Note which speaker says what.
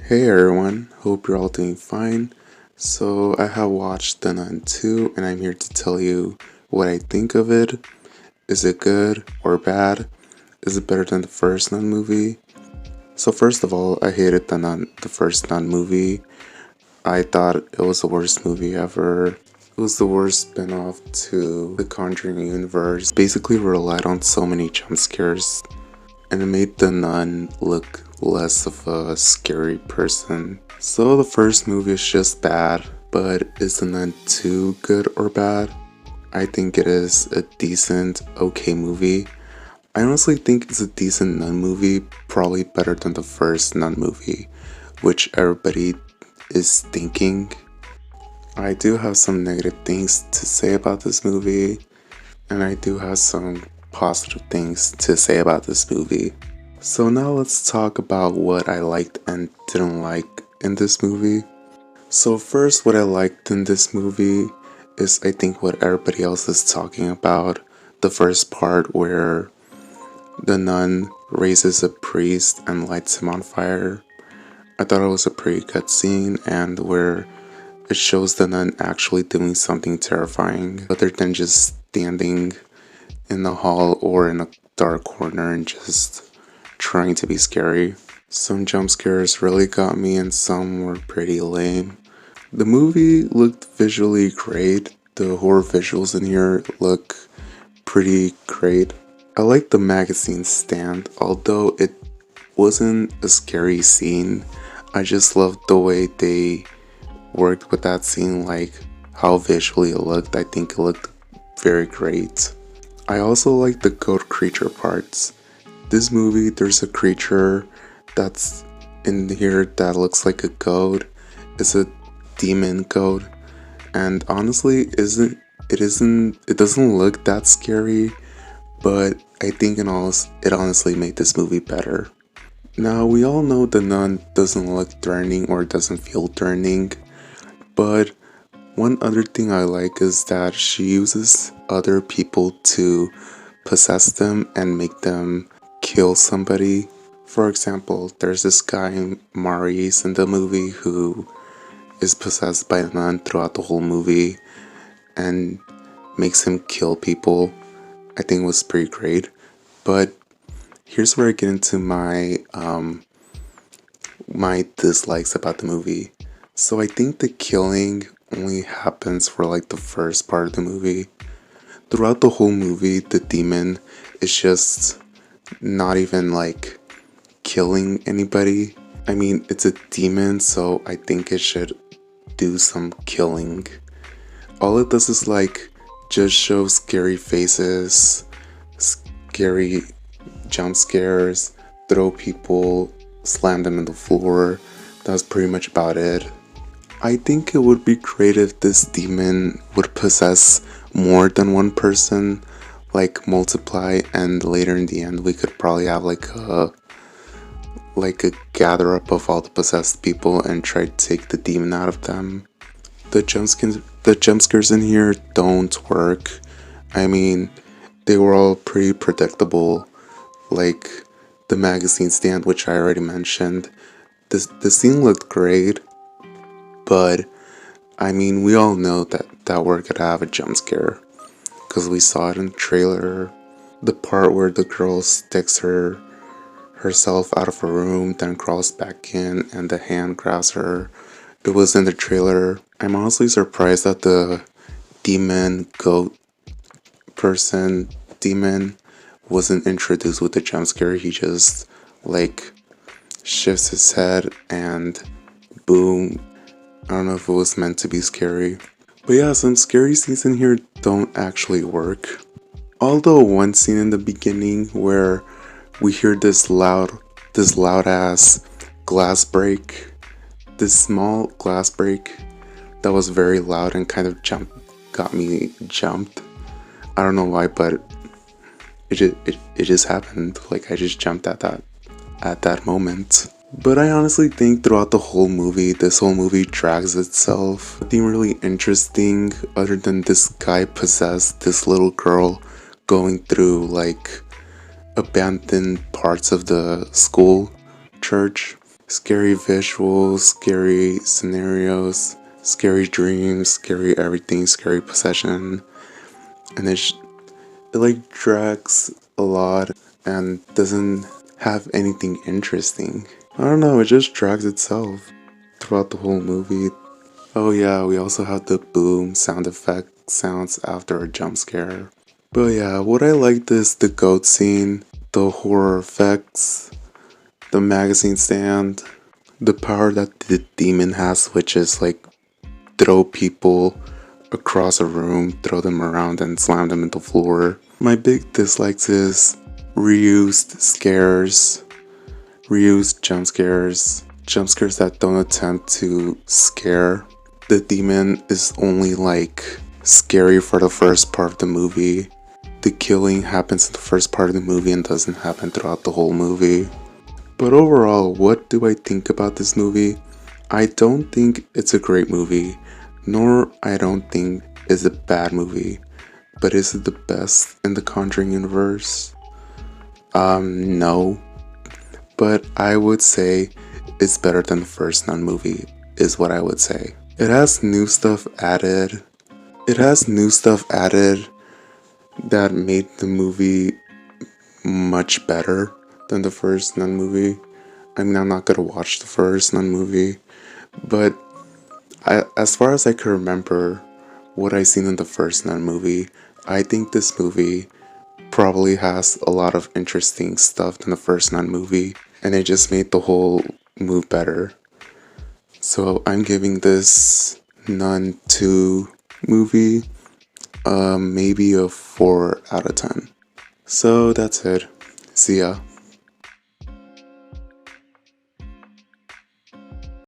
Speaker 1: Hey everyone, hope you're all doing fine. So, I have watched The Nun 2 and I'm here to tell you what I think of it. Is it good or bad? Is it better than the first Nun movie? So, first of all, I hated the first Nun movie. I thought it was the worst movie ever. It was the worst spin-off to the Conjuring universe. Basically relied on so many jump scares and it made the nun look less of a scary person. So the first movie is just bad, but is the nun 2 good or bad? I think it is a decent, okay movie. I honestly think it's a decent nun movie, probably better than the first nun movie, which everybody is thinking. I do have some negative things to say about this movie, and I do have some positive things to say about this movie. So now let's talk about what I liked and didn't like in this movie. So first, what I liked in this movie is I think what everybody else is talking about. The first part where the nun raises a priest and lights him on fire. I thought it was a pretty good scene and where it shows the nun actually doing something terrifying other than just standing in the hall or in a dark corner and just trying to be scary. Some jump scares really got me and some were pretty lame. The movie looked visually great. The horror visuals in here look pretty great. I like the magazine stand, although it wasn't a scary scene. I just loved the way they worked with that scene, like how visually it looked. I think it looked very great. I also like the goat creature parts. This movie, there's a creature that's in here that looks like a goat. It's a demon goat, and honestly, it doesn't look that scary, but I think it honestly made this movie better. Now we all know the nun doesn't look threatening or doesn't feel threatening, but one other thing I like is that she uses other people to possess them and make them kill somebody. For example, there's this guy, Maurice, in the movie who is possessed by a nun throughout the whole movie and makes him kill people. I think it was pretty great. But here's where I get into my dislikes about the movie. So I think the killing only happens for like the first part of the movie. Throughout the whole movie, the demon is just not even like killing anybody. I mean, it's a demon, so I think it should do some killing. All it does is like just show scary faces, scary jump scares, throw people, slam them in the floor. That's pretty much about it. I think it would be great if this demon would possess more than one person, like multiply, and later in the end we could probably have like a gather up of all the possessed people and try to take the demon out of them. The jump scares in here don't work. I mean, they were all pretty predictable, like the magazine stand, which I already mentioned. The scene looked great, but I mean, we all know that we're gonna have a jump scare because we saw it in the trailer. The part where the girl sticks herself out of a room, then crawls back in, and the hand grabs her. It was in the trailer. I'm honestly surprised that the demon goat person demon wasn't introduced with the jump scare. He just like shifts his head and boom. I don't know if it was meant to be scary. But yeah, some scary scenes in here don't actually work. Although one scene in the beginning where we hear this loud ass glass break, this small glass break that was very loud and kind of got me jumped. I don't know why, but it just happened. Like I just jumped at that moment. But I honestly think throughout the whole movie, this whole movie drags itself. Nothing really interesting other than this guy possessed this little girl going through like abandoned parts of the school church. Scary visuals, scary scenarios, scary dreams, scary everything, scary possession. And it like drags a lot and doesn't have anything interesting. I don't know, it just drags itself throughout the whole movie. Oh yeah, we also have the boom sound effect sounds after a jump scare. But yeah, what I liked is the goat scene, the horror effects, the magazine stand, the power that the demon has, which is like throw people across a room, throw them around, and slam them into the floor. My big dislikes is reused scares, reused jump scares that don't attempt to scare. The demon is only like scary for the first part of the movie. The killing happens in the first part of the movie and doesn't happen throughout the whole movie. But overall, what do I think about this movie? I don't think it's a great movie, nor I don't think it's a bad movie. But is it the best in the Conjuring universe? No. But I would say it's better than the first Nun movie, is what I would say. It has new stuff added. It has new stuff added that made the movie much better than the first Nun movie. I mean, I'm not gonna watch the first Nun movie, but as far as I can remember what I seen in the first Nun movie, I think this movie probably has a lot of interesting stuff than the first Nun movie, and it just made the whole move better. So I'm giving this Nun 2 movie maybe a 4 out of 10. So that's it. See ya.